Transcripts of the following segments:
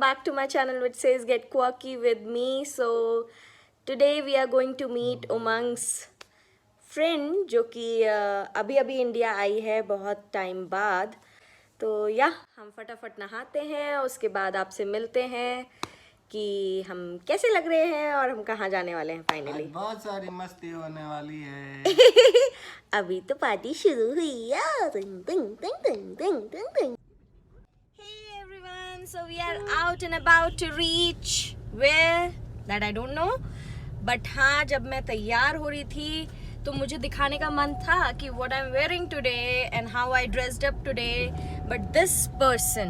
back to my channel which says Get Quirky with me. So today we are going to meet Umang's friend जो कि अभी अभी India I है बहुत time बाद. तो या हम फटाफट नहाते हैं, उसके बाद आपसे मिलते हैं कि हम कैसे लग रहे हैं और हम कहाँ जाने वाले हैं फाइनली. बहुत सारी मस्ती होने वाली है. अभी तो पार्टी शुरू हुई है. Ding, ding, ding, ding, ding, ding, ding. Hey everyone, so we are out and about to reach where that I don't know. But हाँ, जब मैं तैयार हो रही थी तो मुझे दिखाने का मन था कि what I'm wearing today and how I dressed up today. But this person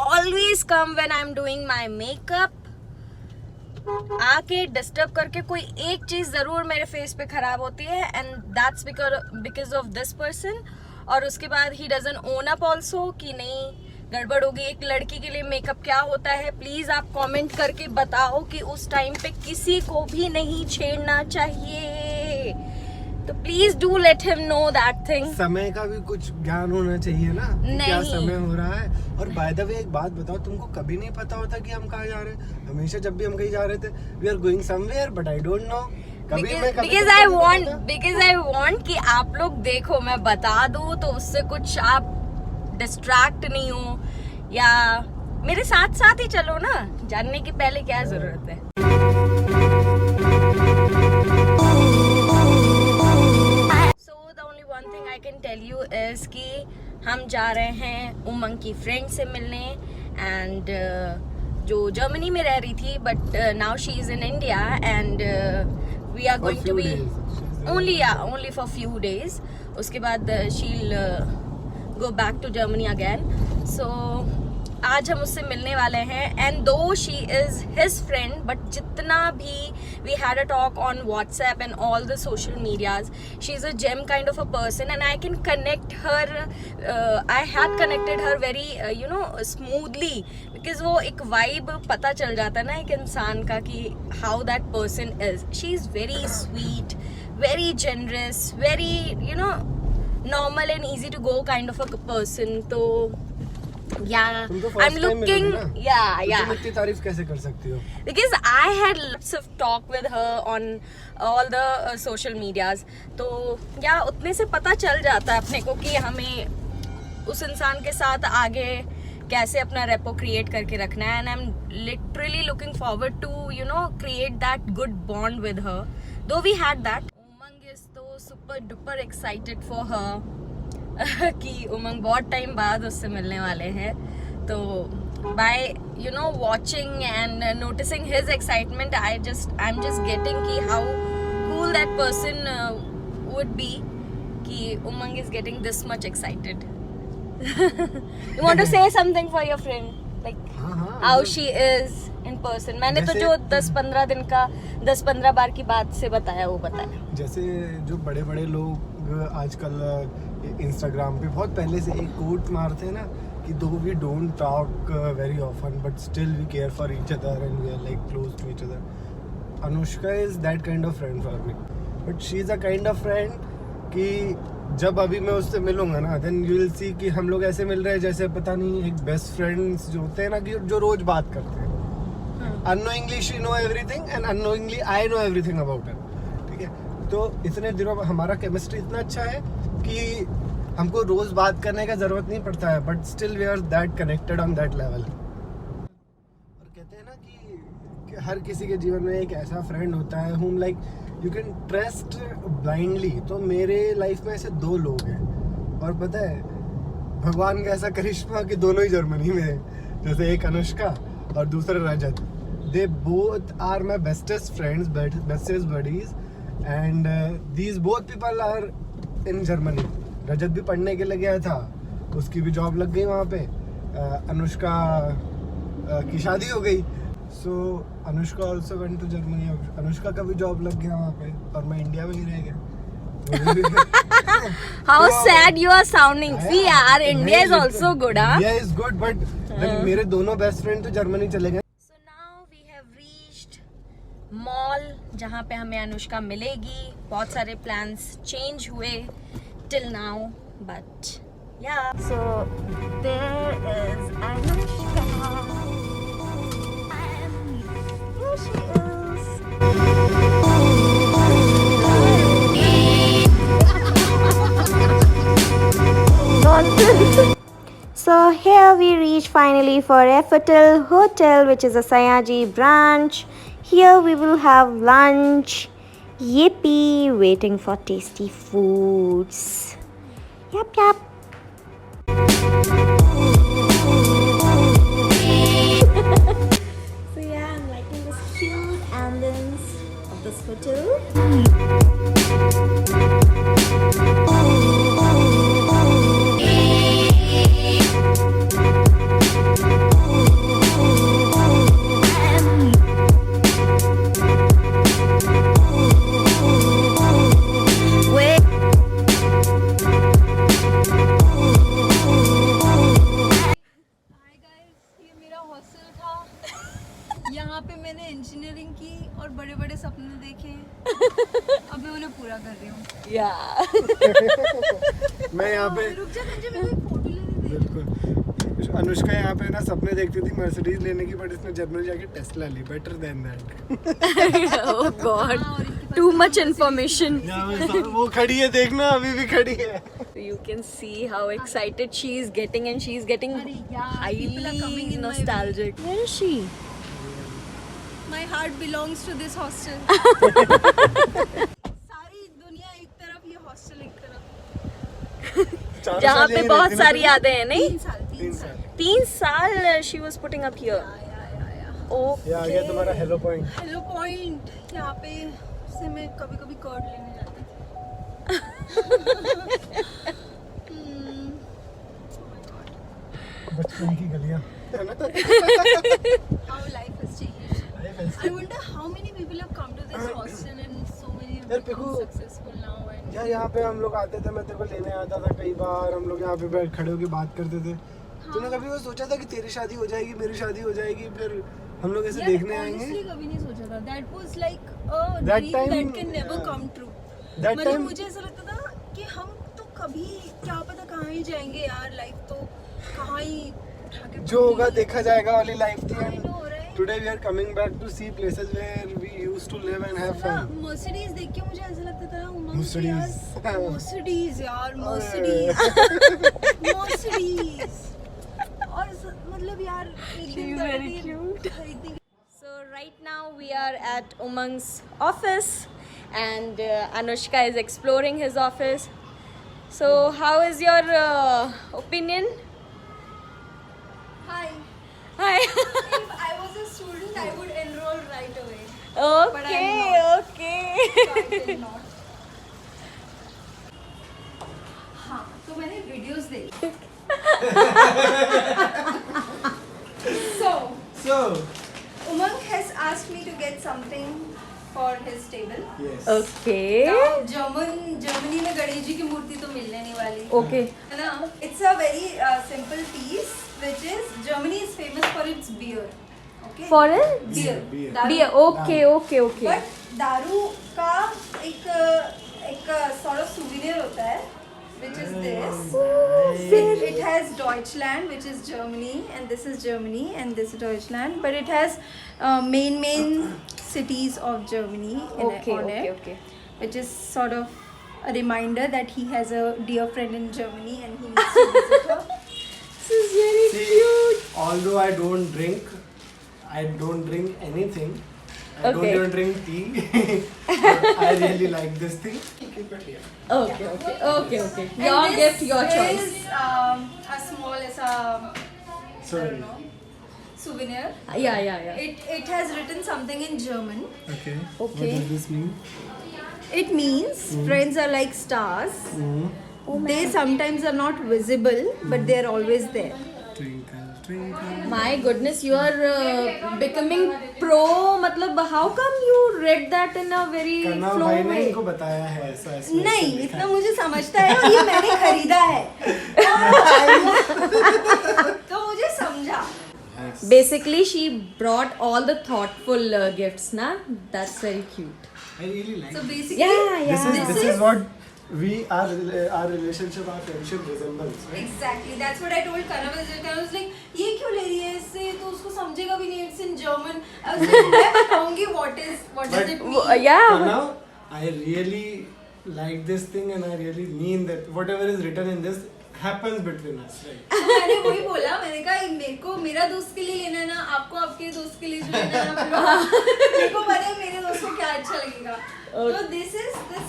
always come when I'm doing my makeup. आके डिस्टर्ब करके कोई एक चीज जरूर मेरे फेस पे खराब होती है and that's because of this person. और उसके बाद he doesn't own up also कि नहीं गड़बड़ होगी. एक लड़की के लिए मेकअप क्या होता है प्लीज आप कमेंट करके बताओ कि उस टाइम पे किसी को भी नहीं छेड़ना चाहिए. तो please do let him know that thing. समय का भी कुछ ज्ञान होना चाहिए ना, क्या समय हो रहा है. और बाय द वे एक बात बताओ, तुमको कभी नहीं पता होता कि हम कहाँ जा रहे हैं. हमेशा जब भी हम कहीं जा रहे थे we are going somewhere but I don't know. Because I want कि आप लोग देखो, मैं बता दूं तो उससे कुछ आप डिस्ट्रैक्ट नहीं हो या मेरे साथ साथ ही चलो ना. जानने की पहले क्या जरूरत है. So the only one thing I can tell you is कि हम जा रहे हैं उमंग की फ्रेंड से मिलने एंड जो जर्मनी में रह रही थी but now she is in India and we are going to be only for few days. उसके बाद she'll go back to Germany again. So आज हम उससे मिलने वाले हैं and though she is his friend but जितना भी we had a talk on WhatsApp and all the social medias, she's a gem kind of a person and I can connect her. I had connected her very smoothly because वो एक vibe पता चल जाता है ना एक इंसान का कि how that person is. She is very sweet, very generous, very normal and easy to go kind of a person. तो yeah, I'm looking. Yeah. तुम इतनी तारीफ कैसे कर सकती हो? Because I had lots of talk with her on all the social medias. तो yeah, उतने से पता चल जाता है अपने को कि हमें उस इंसान के साथ आगे कैसे अपना रेपो क्रिएट करके रखना है. And I'm literally looking forward to create that good bond with her. Though we had that. Umang is तो super duper excited for her. कि उमंग बहुत टाइम बाद उससे मिलने वाले हैं. तो bye watching and noticing his excitement I'm just getting कि how cool that person would be कि Umang is getting this much excited. You want to say something for your friend like how she is in person? मैंने तो जो 10-15 दिन का 10-15 बार की बात से बताया वो बताया. जैसे जो बड़े बड़े लोग आजकल इंस्टाग्राम पे बहुत पहले से एक कोट मारते हैं ना कि though we don't talk very often but still we care for each other and we are like close to each other. Anushka is that kind of friend for me but she is a kind of friend कि जब अभी मैं उससे मिलूंगा ना then you will see कि हम लोग ऐसे मिल रहे हैं जैसे पता नहीं एक बेस्ट फ्रेंड्स जो होते हैं ना कि जो रोज बात करते हैं. Unknowingly she know everything and unknowingly I know everything about her. ठीक है, तो इतने दिनों में हमारा केमिस्ट्री इतना अच्छा है कि हमको रोज बात करने का जरूरत नहीं पड़ता है but still we are that connected on that level. और कहते हैं ना कि हर किसी के जीवन में एक ऐसा फ्रेंड होता है whom like you can trust blindly. तो मेरे लाइफ में ऐसे दो लोग हैं और पता है भगवान का ऐसा करिश्मा कि दोनों ही जर्मनी में है. जैसे एक अनुष्का और दूसरा रजत. They both are my bestest friends, bestest buddies and these both people are in Germany. रजत भी पढ़ने के लिए गया था, उसकी भी जॉब लग गई वहाँ पे. अनुष्का की शादी हो गई. So Anushka also went to Germany. Anushka का भी जॉब लग गया वहाँ पे और मैं इंडिया में ही रह गया. How sad you are sounding. See यार, India is also good. India is good but मेरे दोनों बेस्ट फ्रेंड तो जर्मनी चले गए. So now we have reached mall जहाँ पे हमें अनुष्का मिलेगी. बहुत सारे प्लान्स चेंज हुए till now but Yeah. So there is Anushka. Here she is. Nonsense. So here we reach finally for Effatal Hotel, which is a Sayaji branch. Here we will have lunch. Yippee! Waiting for tasty foods. Yep, yep. So yeah, I'm liking this cute ambience of this hotel. Wait. Hi guys, ये मेरा hostel था। यहाँ पे मैंने engineering की और बड़े बड़े सपने देखे। अब मैं उन्हें पूरा कर रही हूँ। Yeah. मैं यहाँ पे रुक जा संजय, मेरे को एक फोटो लेने दे। बिल्कुल अनुष्का यहाँ पे ना सपने देखती थी मर्सिडीज लेने की, बट इसने जर्मनी जाके टेस्ला ली. Better than that. Oh God. Too much information. वो खड़ी है, देखना अभी भी खड़ी है. You can see how excited she is getting, and she is getting people are highly coming in my way. nostalgic. Where is she? My heart belongs to this hostel. सारी दुनिया एक तरफ, ये हॉस्टल एक तरफ। जहाँ पे बहुत सारी यादें हैं, नहीं? 3 साल 3 साल she was putting up here. ये आ गया तुम्हारा हेलो पॉइंट. Hello point. यहाँ पे से मैं कभी कभी कर्ड लेने जाती थी। बचपन की गलियाँ. How life has changed. I wonder how many people have come to this hostel and so many have यार, become Piku, successful now. And यार यहाँ पे हम लोग आते थे, मैं तेरे को लेने आता था कई बार. हम लोग यहाँ पे बैठ खड़े होकर बात करते थे. तूने कभी वो सोचा था कि तेरी शादी हो जाएगी, मेरी शादी हो जाएगी, फिर हम लोग ऐसे देखने आएंगे? honestly कभी नहीं सोचा था. That was like a That dream time, that can never yeah. come true. That मतलब time- मुझे ऐसा लगता था कि हम तो कभी क्या पता कहाँ ही जाएंगे यार. लाइफ तो कहाँ ही उठा के जो होगा देखा जाएगा वाली लाइफ थी. I know, right? Today we are coming back to see places where we used to live and have fun. Mercedes देख के मुझे ऐसा लगता था Mercedes. मर्सिडीज यार, मर्सिडीज मर्सिडीज. और मतलब यार एक दिन खरीदने. So right now we are at Umang's office, and Anushka is exploring his office. So how is your opinion? Hi. Hi. If I was a student, I would enroll right away. Okay, not. okay. So I did not. हाँ, तो मैंने videos देखी. So, Umang has asked me to get something for his table. Yes. Okay. Now, Germany में गणेश जी की मूर्ति तो मिलने नहीं वाली. Okay. है ना? It's a very simple piece, which is Germany is famous for its beer. Okay. For a beer. Beer. दारू. beer. Okay, okay, okay. But दारू का एक sort of souvenir होता है, which is this. It has Deutschland, which is Germany, and this is Germany, and this is Deutschland. But it has main cities of Germany Okay, on okay, it, okay. which is sort of a reminder that he has a dear friend in Germany and he needs to visit her. This is very cute. Although I don't drink anything. I don't Okay. even drink tea. But I really like this thing. Keep it here. Okay, okay, okay, okay. And Your this gift, your choice. is a small as a Sorry. souvenir. Yeah, yeah, yeah. It has written something in German. Okay. Okay. What does this mean? It means friends are like stars. They sometimes are not visible, but they are always there. Twinkle, twinkle. My goodness, you are becoming pro. मतलब how come you read that in a very कन्ना flow भाई ने way? इनको बताया है ऐसा इसमें नहीं, ऐसा लिखा इतना मुझे समझता है और ये मैंने खरीदा है. तो मुझे समझा. है. Yes. Basically, she brought all the thoughtful gifts, na? That's very cute. I really like So it. basically, Yeah, yeah. This is what our relationship, our friendship resembles, right? Exactly. That's what I told Kanav. Kanav was like, ये क्यों ले रही है इससे? तो उसको समझेगा भी नहीं. It's in German. I was like, मैं बताऊंगी what does it mean? Yeah. So now I really like this thing, and I really mean that whatever is written in this happens between us, right? तो मैंने वही बोला. मैंने कहा मेरे को मेरा दोस्त के लिए लेना है ना, आपको आपके दोस्त के लिए जो लेना है ना, मेरे को पता है मेरे दोस्त को क्या अच्छा लगेगा. So this is the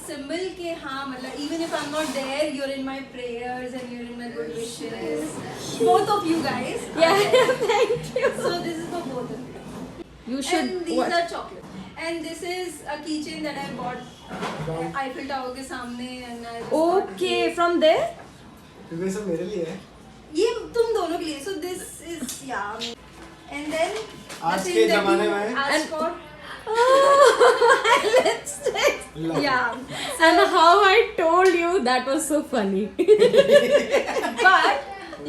symbol के हाँ मतलब even if I'm not there, you're in my prayers and you're in my good wishes. Both of you guys. Yeah, thank you. So this is for both of you. You should. And these what? are chocolate. And this is a keychain that I bought Eiffel Tower के सामने and I just thought Okay, ये- from there. क्योंकि ये सब मेरे लिए है. ये तुम दोनों के लिए. So this is yeah. And then आज the के thing that ज़माने you में- asked for. Lipstick. Love. Yeah. And how I told you, that was so funny. But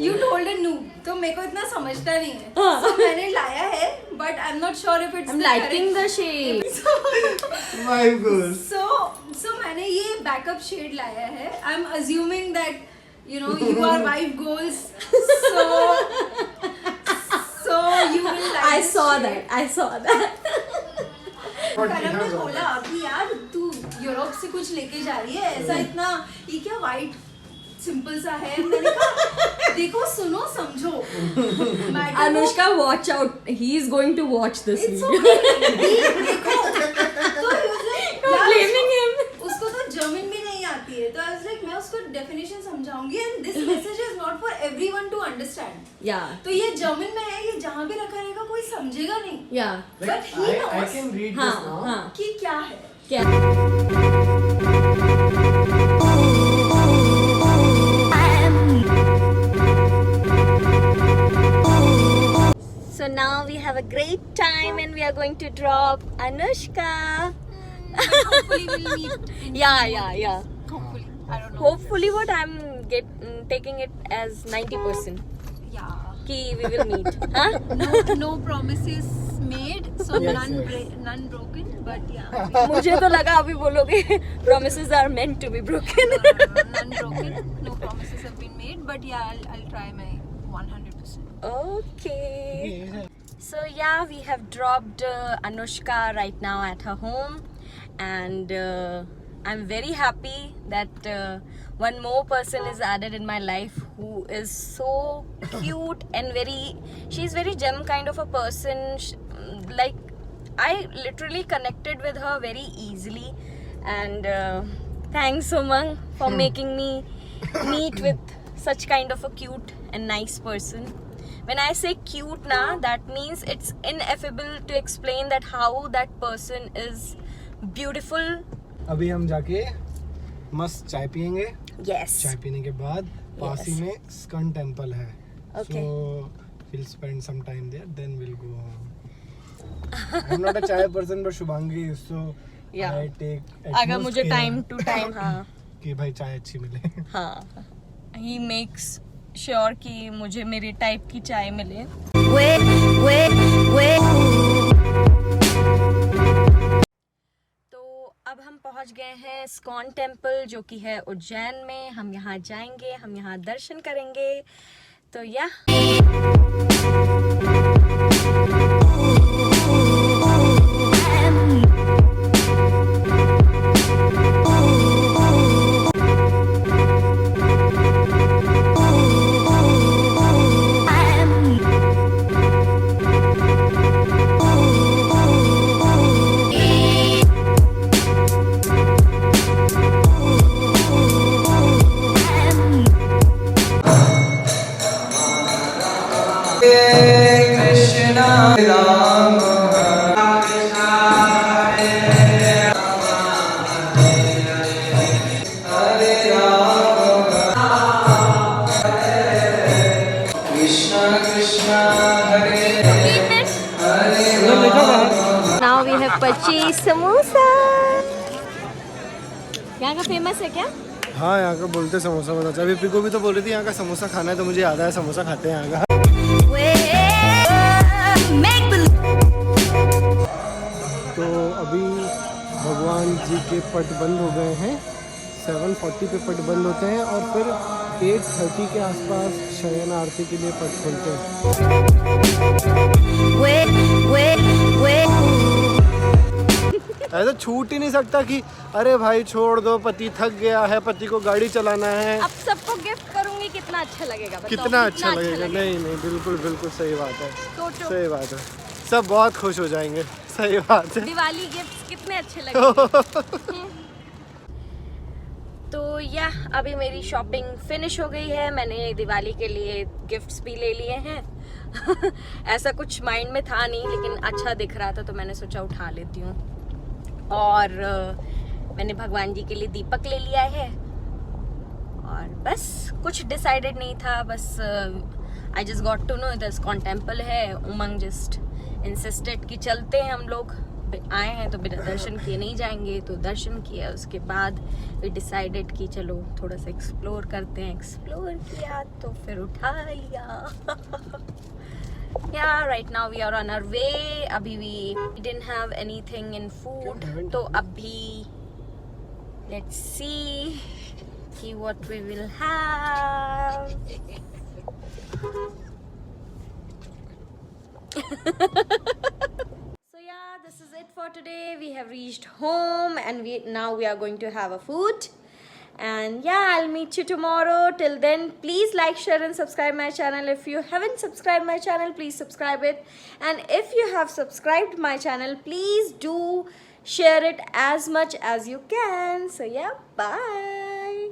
you told a noob, तो मेरे को इतना समझता नहीं है. So मैंने लाया है, but I'm not sure if it's I'm the liking the correct- shade. My goals. So मैंने ये backup shade लाया है. I'm assuming that you know you are wife goals, so you will like. I this saw shade. that. I saw that. करम ने बोला अभी यार तू यूरोप से कुछ लेके जा रही है ऐसा इतना ये क्या वाइट सिंपल सा है. मैंने कहा देखो सुनो समझो. Madam Anushka, watch out. He is going to watch this It's video. okay. देखो तो he was like, You're यार, blaming him. उसको तो जर्मन भी नहीं आती है. तो I was like मैं उसको definition समझाऊंगी and this message is not for everyone to understand. Yeah. तो ये जर्मन में है, ये जहाँ भी रखा रहेगा कोई समझेगा नहीं. Yeah. Like, But he I knows. can read हाँ this now. हाँ. कि क्या है. क्या? So now we have a great time and we are going to drop Anushka. Hopefully we'll meet. Yeah. Hopefully. I don't know. Hopefully what I'm taking it as 90% Yeah. कि we will meet. Huh? No promises made, so Yes, none yes. none broken. But yeah, मुझे तो लगा अभी बोलोगे promises are meant to be broken. none broken. No promises have been made. But yeah, I'll try my 100%. Okay. So yeah, we have dropped Anushka right now at her home, and I'm very happy that one more person is added in my life who is so cute and she's very gem kind of a person. Like I literally connected with her very easily, and thanks Umang for making me meet with such kind of a cute and nice person. When I say cute na, that means it's ineffable to explain that how that person is beautiful. अभी हम जाके मस्त चाय पियेंगे. Yes. चाय पीने के बाद पास ही Yes. में स्कन टेम्पल है. Okay. So we'll spend some time there, then we'll go home. I'm not a chai person, but Shubhangi is, so Yeah. I take अगर utmost मुझे care time to time हाँ कि भाई चाय अच्छी मिले. हाँ he makes sure कि मुझे मेरे टाइप की चाय मिले. तो अब हम पहुंच गए हैं स्कॉन टेम्पल जो कि है उज्जैन में. हम यहाँ जाएंगे, हम यहाँ दर्शन करेंगे. तो या Now we have purchased samosa. यहाँ का फेमस है क्या? हाँ, यहाँ का बोलते समोसा बहुत अच्छा. अभी पिको भी तो बोल रही थी यहाँ का समोसा खाना है, तो मुझे याद आया समोसा खाते हैं यहाँ का. तो अभी भगवान जी के पट बंद हो गए हैं. 7:40 पे पट बंद होते हैं और फिर 8:30 के आसपास शयन आरती के लिए पट खुलते हैं। ऐसा छूट ही नहीं सकता कि अरे भाई छोड़ दो, पति थक गया है, पति को गाड़ी चलाना है। अब सबको गिफ्ट करूंगी, कितना अच्छा लगेगा बताओ? कितना अच्छा लगेगा। नहीं नहीं, बिल्कुल बिल्कुल सही बात है, सोचो। सही बात है, सब बहुत खुश हो जाएंगे। सही बात है। दिवाली गिफ्ट्स कितने अच्छे लगेंगे। तो या अभी मेरी शॉपिंग फिनिश हो गई है, मैंने दिवाली के लिए गिफ्ट्स भी ले लिए हैं। ऐसा कुछ माइंड में था नहीं, लेकिन अच्छा दिख रहा था तो मैंने सोचा उठा लेती हूँ। और मैंने भगवान जी के लिए दीपक ले लिया है और बस कुछ डिसाइडेड नहीं था, बस I just got to know ISKCON temple है। उमंग जस्ट इंसिस्टेड कि चलते हैं, हम लोग आए हैं तो बिना दर्शन किए नहीं जाएंगे, तो दर्शन किया। उसके बाद वी डिसाइडेड कि चलो थोड़ा सा एक्सप्लोर करते हैं। एक्सप्लोर किया तो फिर उठा लिया। Yeah, right now we are on our way. अभी we didn't have anything in food, तो अभी let's see कि what we will have. So yeah, this is it for today. We have reached home and now we are going to have a food. And yeah, I'll meet you tomorrow. Till then, please like, share and subscribe my channel. If you haven't subscribed my channel, please subscribe it. And if you have subscribed my channel, please do share it as much as you can. So yeah, bye.